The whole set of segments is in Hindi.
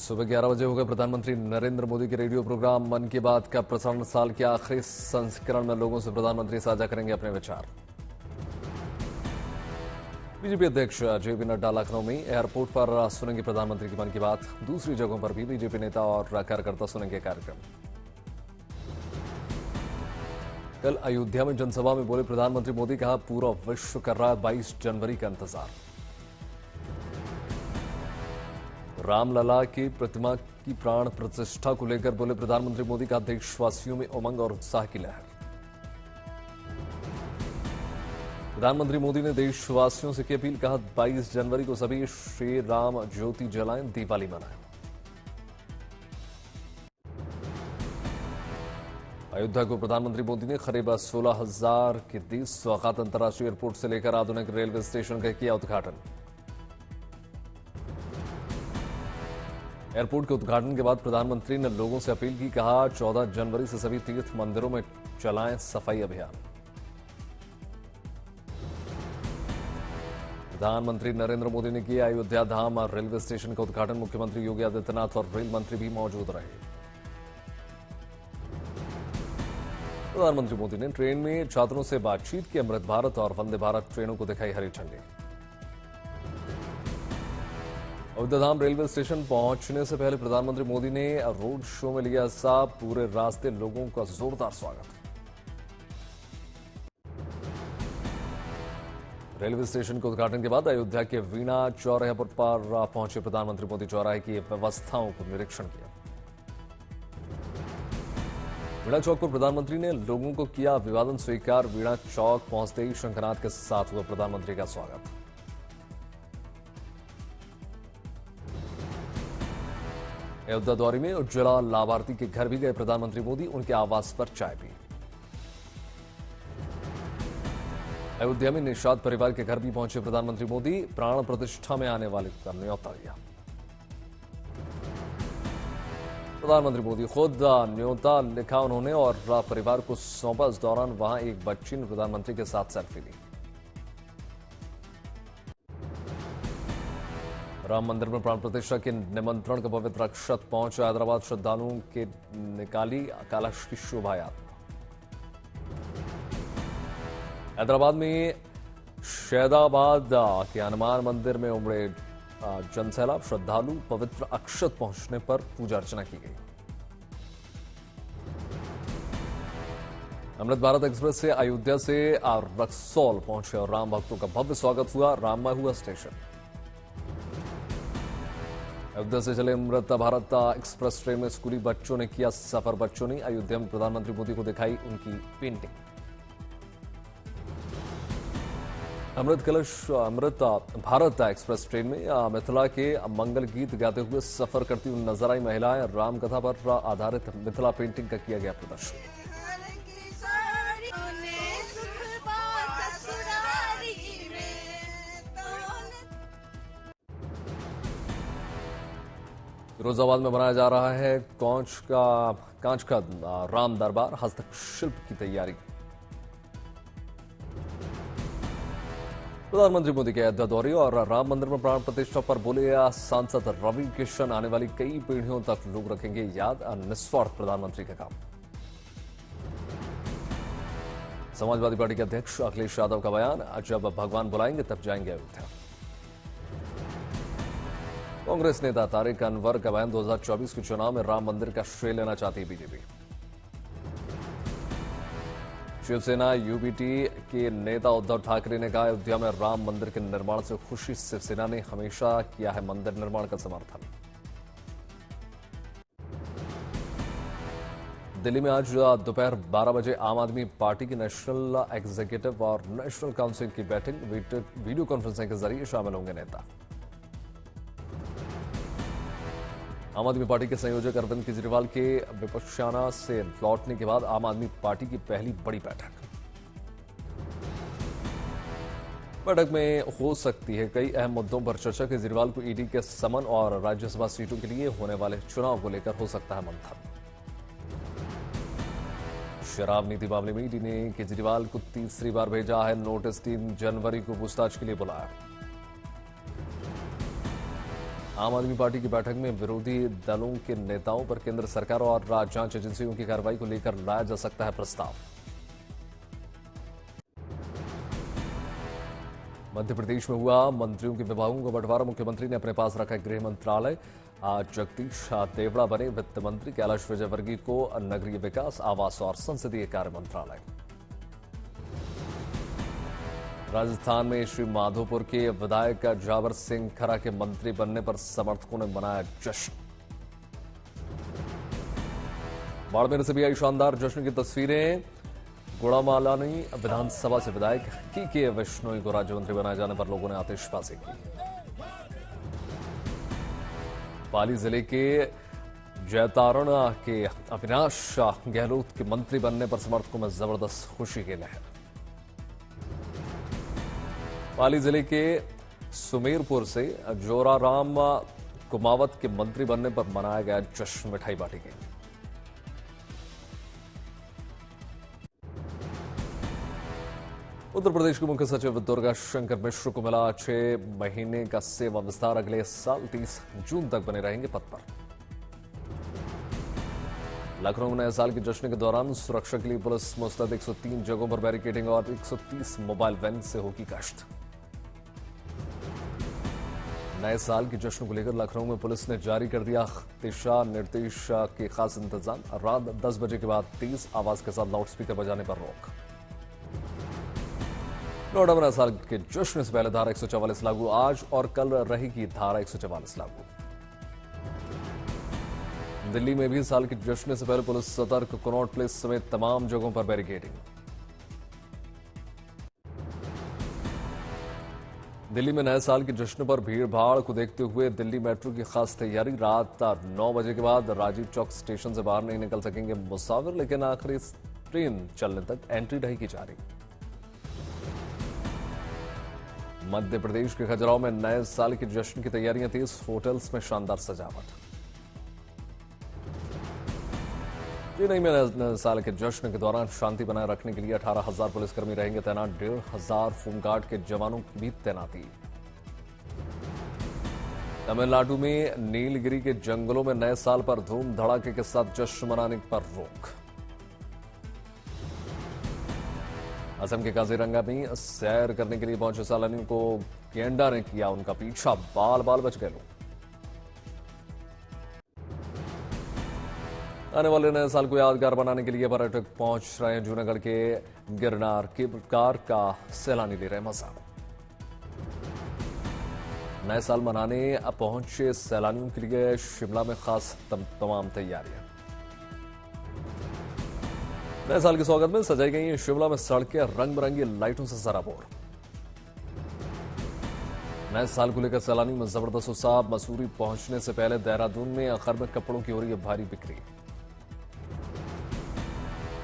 सुबह 11 बजे होगा प्रधानमंत्री नरेंद्र मोदी के रेडियो प्रोग्राम मन की बात का प्रसारण। साल के आखिरी संस्करण में लोगों से प्रधानमंत्री साझा करेंगे अपने विचार। बीजेपी अध्यक्ष जेपी नड्डा लखनऊ में एयरपोर्ट पर सुनेंगे प्रधानमंत्री की मन की बात। दूसरी जगहों पर भी बीजेपी नेता और कार्यकर्ता सुनेंगे कार्यक्रम। कल अयोध्या में जनसभा में बोले प्रधानमंत्री मोदी, कहा पूरा विश्व कर रहा है 22 जनवरी का इंतजार। रामलला की प्रतिमा की प्राण प्रतिष्ठा को लेकर बोले प्रधानमंत्री मोदी, का देशवासियों में उमंग और उत्साह की लहर। प्रधानमंत्री मोदी ने देशवासियों से की अपील, कहा 22 जनवरी को सभी श्री राम ज्योति जलाएं, दीपावली मनाएं। अयोध्या को प्रधानमंत्री मोदी ने करीब 16,000 की दी स्वागत। अंतर्राष्ट्रीय एयरपोर्ट से लेकर आधुनिक रेलवे स्टेशन का किया उद्घाटन। एयरपोर्ट के उद्घाटन के बाद प्रधानमंत्री ने लोगों से अपील की, कहा 14 जनवरी से सभी तीर्थ मंदिरों में चलाएं सफाई अभियान। प्रधानमंत्री नरेंद्र मोदी ने किया अयोध्या धाम और रेलवे स्टेशन का उद्घाटन। मुख्यमंत्री योगी आदित्यनाथ और रेल मंत्री भी मौजूद रहे। प्रधानमंत्री मोदी ने ट्रेन में छात्रों से बातचीत की। अमृत भारत और वंदे भारत ट्रेनों को दिखाई हरी झंडी। अयोध्या धाम रेलवे स्टेशन पहुंचने से पहले प्रधानमंत्री मोदी ने रोड शो में लिया हिस्सा। पूरे रास्ते लोगों का जोरदार स्वागत। रेलवे स्टेशन के उद्घाटन के बाद अयोध्या के वीणा चौराहे पर पहुंचे प्रधानमंत्री मोदी। चौराहे की व्यवस्थाओं को निरीक्षण किया। वीणा चौक पर प्रधानमंत्री ने लोगों को किया अभिवादन स्वीकार। वीणा चौक पहुंचते ही शंखनाद के साथ हुआ प्रधानमंत्री का स्वागत। अयोध्या दौरे में उज्ज्वला लाभार्थी के घर भी गए प्रधानमंत्री मोदी। उनके आवास पर चाय पी। अयोध्या में निषाद परिवार के घर भी पहुंचे प्रधानमंत्री मोदी। प्राण प्रतिष्ठा में आने वाले का न्योता दिया। प्रधानमंत्री मोदी खुद न्योता लिखा उन्होंने और परिवार को सौंपा। इस दौरान वहां एक बच्ची ने प्रधानमंत्री के साथ सेल्फी ली। राम मंदिर में प्राण प्रतिष्ठा के निमंत्रण का पवित्र अक्षत पहुंचा। हैदराबाद श्रद्धालुओं के निकाली कलश की शोभा यात्रा। हैदराबाद में शहदाबाद के हनुमान मंदिर में उमड़े जनसैलाब। श्रद्धालु पवित्र अक्षत पहुंचने पर पूजा अर्चना की गई। अमृत भारत एक्सप्रेस से अयोध्या से रक्सौल पहुंचे और राम भक्तों का भव्य स्वागत हुआ। राममय हुआ स्टेशन। अयोध्या से चले अमृत भारत एक्सप्रेस ट्रेन में स्कूली बच्चों ने किया सफर। बच्चों ने अयोध्या में प्रधानमंत्री मोदी को दिखाई उनकी painting. Amrit Bharat express train में मिथिला के मंगल गीत गाते हुए सफर करती हुई नजर आई महिलाएं। राम कथा पर आधारित मिथिला पेंटिंग का किया गया प्रदर्शन। फिरोजाबाद में बनाया जा रहा है कांच का राम दरबार। हस्तशिल्प की तैयारी। प्रधानमंत्री मोदी के अयोध्या दौरे और राम मंदिर में प्राण प्रतिष्ठा पर बोले सांसद रवि किशन, आने वाली कई पीढ़ियों तक लोग रखेंगे याद निस्वार्थ प्रधानमंत्री का काम। समाजवादी पार्टी के अध्यक्ष अखिलेश यादव का बयान, जब भगवान बुलाएंगे तब जाएंगे अयोध्या। कांग्रेस नेता तारिक अनवर का बयान, 2024 के चुनाव में राम मंदिर का श्रेय लेना चाहती है बीजेपी। शिवसेना यूबीटी के नेता उद्धव ठाकरे ने कहा, अयोध्या में राम मंदिर के निर्माण से खुशी। शिवसेना ने हमेशा किया है मंदिर निर्माण का समर्थन। दिल्ली में आज दोपहर 12 बजे आम आदमी पार्टी की नेशनल एग्जीक्यूटिव और नेशनल काउंसिल की बैठक वीडियो कॉन्फ्रेंसिंग के जरिए शामिल होंगे नेता। आम आदमी पार्टी के संयोजक अरविंद केजरीवाल के विपक्षाना से लौटने के बाद आम आदमी पार्टी की पहली बड़ी बैठक में हो सकती है कई अहम मुद्दों पर चर्चा। केजरीवाल को ईडी के समन और राज्यसभा सीटों के लिए होने वाले चुनाव को लेकर हो सकता है मंथन। शराब नीति मामले में ईडी ने केजरीवाल को तीसरी बार भेजा है नोटिस। 3 जनवरी को पूछताछ के लिए बुलाया। आम आदमी पार्टी की बैठक में विरोधी दलों के नेताओं पर केंद्र सरकार और राज्य जांच एजेंसियों की कार्रवाई को लेकर लाया जा सकता है प्रस्ताव। मध्य प्रदेश में हुआ मंत्रियों के विभागों का बंटवारा, मुख्यमंत्री ने अपने पास रखा गृह मंत्रालय। आज जगदीश देवड़ा बने वित्त मंत्री, कैलाश विजयवर्गीय को नगरीय विकास, आवास और संसदीय कार्य मंत्रालय। राजस्थान में श्री माधोपुर के विधायक जावर सिंह खरा के मंत्री बनने पर समर्थकों ने मनाया जश्न। बाड़मेर से भी आई शानदार जश्न की तस्वीरें। गुड़ामालानी विधानसभा से विधायक के विश्नोई को राज्य मंत्री बनाए जाने पर लोगों ने आतिशबाजी की। पाली जिले के जैतारणा के अविनाश गहलोत के मंत्री बनने पर समर्थकों में जबरदस्त खुशी की लहर। पाली जिले के सुमेरपुर से जोराराम कुमावत के मंत्री बनने पर मनाया गया जश्न, मिठाई बांटी गई। उत्तर प्रदेश के मुख्य सचिव दुर्गा शंकर मिश्र को मिला 6 महीने का सेवा विस्तार, अगले साल 30 जून तक बने रहेंगे पद पर। लखनऊ में नए साल के जश्न के दौरान सुरक्षा के लिए पुलिस मुस्तैद, 103 जगहों पर बैरिकेडिंग और 130 मोबाइल वैन से होगी गश्त। नए साल के जश्न को लेकर लखनऊ में पुलिस ने जारी कर दिया दिशा निर्देश के खास इंतजाम। रात 10 बजे के बाद तेज आवाज के साथ लाउडस्पीकर बजाने पर रोक। नोएडा में नए साल के जश्न से पहले धारा 144 लागू, आज और कल रहेगी धारा 144 लागू। दिल्ली में भी साल के जश्न से पहले पुलिस सतर्क, कनॉट प्लेस समेत तमाम जगहों पर बैरिकेडिंग। दिल्ली में नए साल के जश्न पर भीड़ भाड़ को देखते हुए दिल्ली मेट्रो की खास तैयारी। रात 9 बजे के बाद राजीव चौक स्टेशन से बाहर नहीं निकल सकेंगे मुसाफिर, लेकिन आखिरी ट्रेन चलने तक एंट्री रहेगी जारी। मध्य प्रदेश के खजुराहो में नए साल के जश्न की तैयारियां तेज, होटल्स में शानदार सजावट। चेन्नई में नए साल के जश्न के दौरान शांति बनाए रखने के लिए 18,000 पुलिसकर्मी रहेंगे तैनात, 1,500 होमगार्ड के जवानों की भी तैनाती। तमिलनाडु में नीलगिरी के जंगलों में नए साल पर धूम धड़ाके के साथ जश्न मनाने पर रोक। असम के काजीरंगा में सैर करने के लिए पहुंचे सैलानियों को गेंडा ने किया उनका पीछा, बाल बाल बच गए लोग। आने वाले नए साल को यादगार बनाने के लिए पर्यटक पहुंच रहे हैं जूनागढ़ के गिरनार की कार का सैलानी ले रहे मजा। नए साल मनाने पहुंचे सैलानियों के लिए शिमला में खास तमाम तैयारियां। नए साल के स्वागत में सजाई गई शिमला में सड़कें रंग बिरंगी लाइटों से सराबोर। नए साल को लेकर सैलानियों में जबरदस्त उत्साह। मसूरी पहुंचने से पहले देहरादून में आखिर में कपड़ों की हो रही है भारी बिक्री।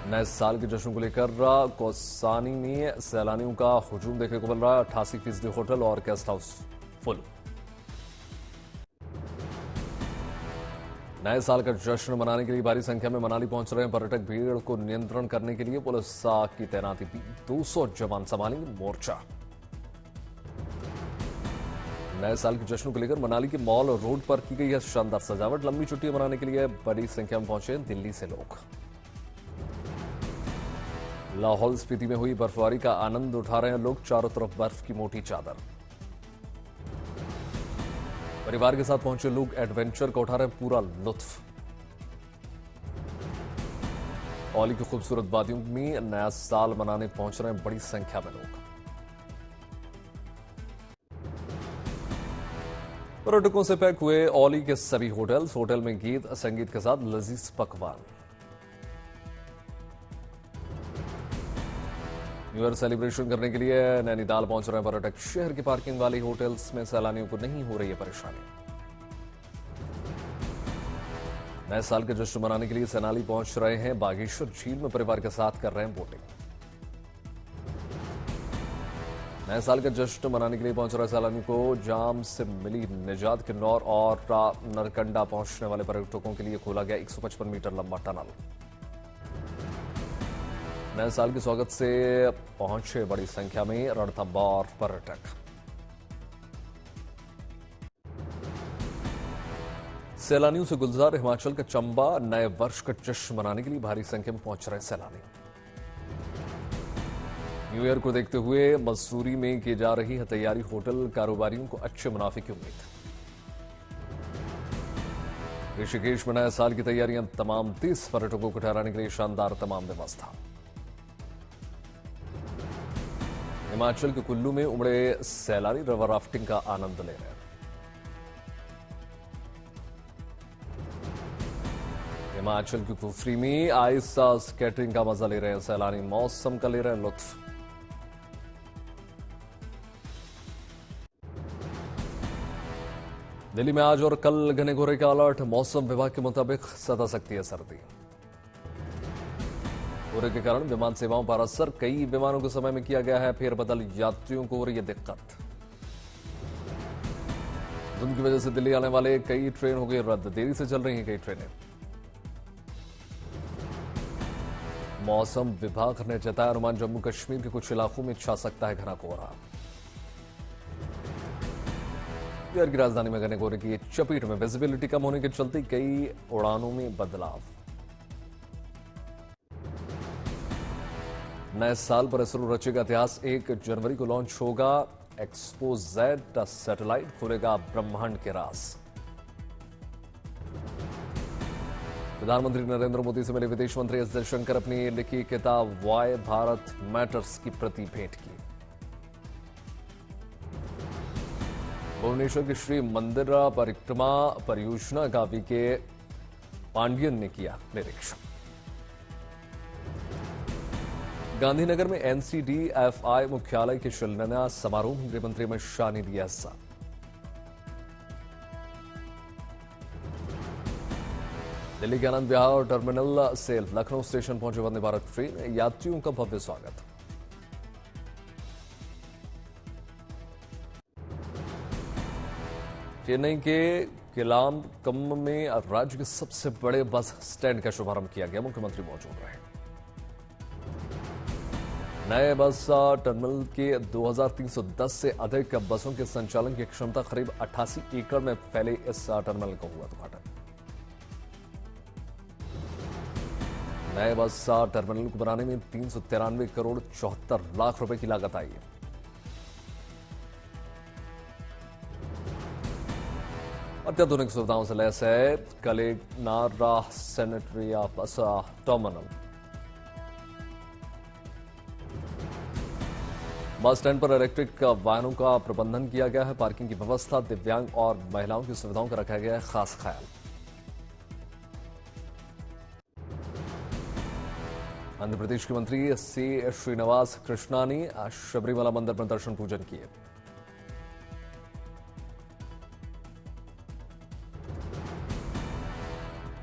नए साल के जश्न को लेकर कौसानी में सैलानियों का हुजूम देखने को मिल रहा है। 88% होटल और गेस्ट हाउस फुल। नए साल का जश्न मनाने के लिए भारी संख्या में मनाली पहुंच रहे हैं पर्यटक। भीड़ को नियंत्रण करने के लिए पुलिस की तैनाती, 200 जवान संभालेंगे मोर्चा। नए साल के जश्न को लेकर मनाली के मॉल रोड पर की गई है शानदार सजावट। लंबी छुट्टियां मनाने के लिए बड़ी संख्या में पहुंचे दिल्ली से लोग। लाहौल स्पीति में हुई बर्फबारी का आनंद उठा रहे हैं लोग, चारों तरफ बर्फ की मोटी चादर। परिवार के साथ पहुंचे लोग एडवेंचर का उठा रहे हैं पूरा लुत्फ। औली की खूबसूरत वादियों में नया साल मनाने पहुंच रहे हैं बड़ी संख्या में लोग। पर्यटकों से पैक हुए औली के सभी होटल्स। होटल में गीत संगीत के साथ लजीज पकवान। न्यू ईयर सेलिब्रेशन करने के लिए नैनीताल पहुंच रहे हैं पर्यटक। शहर के पार्किंग वाले होटल्स में सैलानियों को नहीं हो रही है परेशानी। नए साल के जश्न मनाने के लिए सैलानी पहुंच रहे हैं बागेश्वर झील में, परिवार के साथ कर रहे हैं बोटिंग। नए साल का जश्न मनाने के लिए पहुंच रहे सैलानियों को जाम से मिली निजात। किन्नौर और नरकंडा पहुंचने वाले पर्यटकों के लिए खोला गया 155 मीटर लंबा टनल। नए साल के स्वागत से पहुंचे बड़ी संख्या में रणथंभौर पर्यटक। सैलानियों से गुलजार हिमाचल का चंबा नए वर्ष का जश्न मनाने के लिए भारी संख्या में पहुंच रहे सैलानी। न्यू ईयर को देखते हुए मसूरी में की जा रही है तैयारी, होटल कारोबारियों को अच्छे मुनाफे की उम्मीद। ऋषिकेश में नए साल की तैयारियां तमाम, 30 पर्यटकों को ठहराने के लिए शानदार तमाम व्यवस्था। हिमाचल के कुल्लू में उमड़े सैलानी रिवर राफ्टिंग का आनंद ले रहे हैं। हिमाचल की कुफरी में आइस स्केटिंग का मजा ले रहे हैं सैलानी, मौसम का ले रहे हैं लुत्फ। दिल्ली में आज और कल घने कोहरे का अलर्ट, मौसम विभाग के मुताबिक सता सकती है सर्दी। कोहरे के कारण विमान सेवाओं पर असर, कई विमानों के समय में किया गया है फेरबदल, यात्रियों को हो रही है दिक्कत। धुंध की वजह से दिल्ली आने वाले कई ट्रेन हो गई रद्द, देरी से चल रही हैं कई ट्रेनें। मौसम विभाग ने जताया अनुमान, जम्मू कश्मीर के कुछ इलाकों में छा सकता है घना कोहरा। बिहार की राजधानी में घने कोहरे की चपेट में विजिबिलिटी कम होने के चलते कई उड़ानों में बदलाव। नए साल पर इसरो रचेगा इतिहास, 1 जनवरी को लॉन्च होगा एक्सपोजेट सैटेलाइट, खुलेगा ब्रह्मांड के राज। प्रधानमंत्री नरेंद्र मोदी से मिले विदेश मंत्री एस जयशंकर, अपनी लिखी किताब वाई भारत मैटर्स की प्रति भेंट की। भुवनेश्वर की श्री मंदिर परिक्रमा परियोजना का वीके पांडियन ने किया निरीक्षण। गांधीनगर में एनसीडीएफआई मुख्यालय के शिलान्यास समारोह में गृहमंत्री अमित शाह ने दिया हिस्सा। दिल्ली के आनंद विहार टर्मिनल से लखनऊ स्टेशन पहुंचे वंदे भारत ट्रेन, यात्रियों का भव्य स्वागत। चेन्नई के किलाम्बकम में राज्य के सबसे बड़े बस स्टैंड का शुभारंभ किया गया, मुख्यमंत्री मौजूद रहे। नए बस टर्मिनल के 2310 से अधिक बसों के संचालन की क्षमता करीब 88 एकड़ में फैले इस टर्मिनल का हुआ उद्घाटन। नए बस टर्मिनल को बनाने में 393 करोड़ 74 लाख रुपए की लागत आई है। अत्याधुनिक सुविधाओं से लैस है कलेनारा sanitary bus terminal. Bus stand पर इलेक्ट्रिक वाहनों का प्रबंधन किया गया है, पार्किंग की व्यवस्था, दिव्यांग और महिलाओं की सुविधाओं का रखा गया है खास ख्याल। आंध्र प्रदेश के मंत्री सी श्रीनिवास कृष्णा ने शबरीमला मंदिर में दर्शन पूजन किए।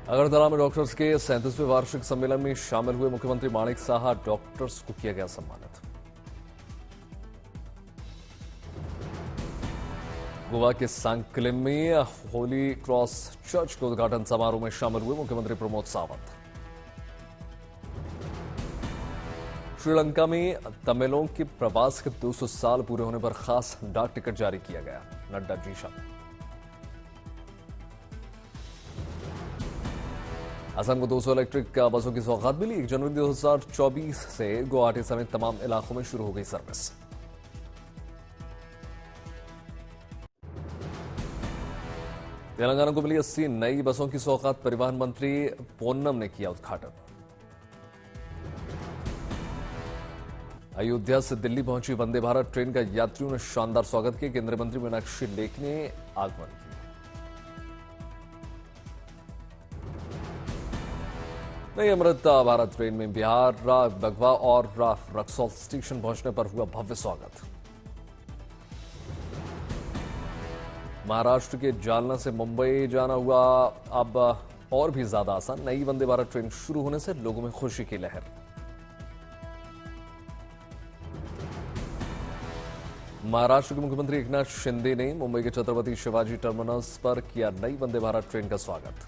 अगरतला में डॉक्टर्स के 37वें वार्षिक सम्मेलन में शामिल हुए मुख्यमंत्री माणिक साहा, डॉक्टर्स को किया गया सम्मानित। गोवा के सांकलिम में होली क्रॉस चर्च के उद्घाटन समारोह में शामिल हुए मुख्यमंत्री प्रमोद सावंत। श्रीलंका में तमिलों के प्रवास के 200 साल पूरे होने पर खास डाक टिकट जारी किया गया, नड्डा जी शामिल। असम को 200 इलेक्ट्रिक बसों की सौगात मिली, 1 जनवरी 2024 से गुवाहाटी समेत तमाम इलाकों में शुरू हो गई सर्विस। तेलंगाना को मिली 80 नई बसों की सौगात, परिवहन मंत्री पोन्नम ने किया उद्घाटन। अयोध्या से दिल्ली पहुंची वंदे भारत ट्रेन का यात्रियों ने शानदार स्वागत किया, केंद्रीय मंत्री मीनाक्षी लेखी ने आगमन किया। नई अमृत भारत ट्रेन में बिहार, बगवा और रक्सौल स्टेशन पहुंचने पर हुआ भव्य स्वागत। महाराष्ट्र के जालना से मुंबई जाना हुआ अब और भी ज्यादा आसान, नई वंदे भारत ट्रेन शुरू होने से लोगों में खुशी की लहर। महाराष्ट्र के मुख्यमंत्री एकनाथ शिंदे ने मुंबई के छत्रपति शिवाजी टर्मिनस पर किया नई वंदे भारत ट्रेन का स्वागत।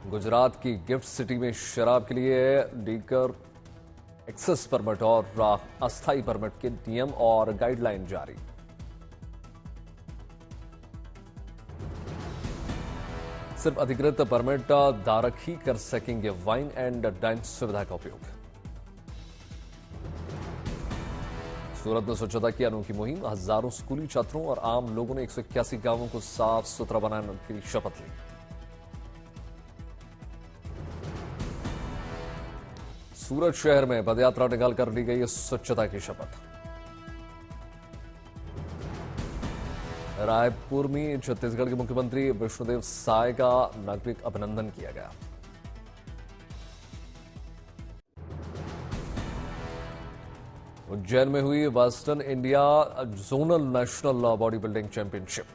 गुजरात की गिफ्ट सिटी में शराब के लिए लीकर एक्सेस परमिट और अस्थायी परमिट के नियम और गाइडलाइन जारी। सिर्फ अधिकृत परमिट धारक ही कर सकेंगे वाइन एंड डाइन सुविधा का उपयोग। सूरत में स्वच्छता की अनोखी मुहिम, हजारों स्कूली छात्रों और आम लोगों ने 181 गांवों को साफ सुथरा बनाने की शपथ ली। सूरत शहर में पदयात्रा निकालकर ली गई स्वच्छता की शपथ। रायपुर में छत्तीसगढ़ के मुख्यमंत्री विष्णुदेव साय का नागरिक अभिनंदन किया गया। उज्जैन में हुई western India zonal national body building championship.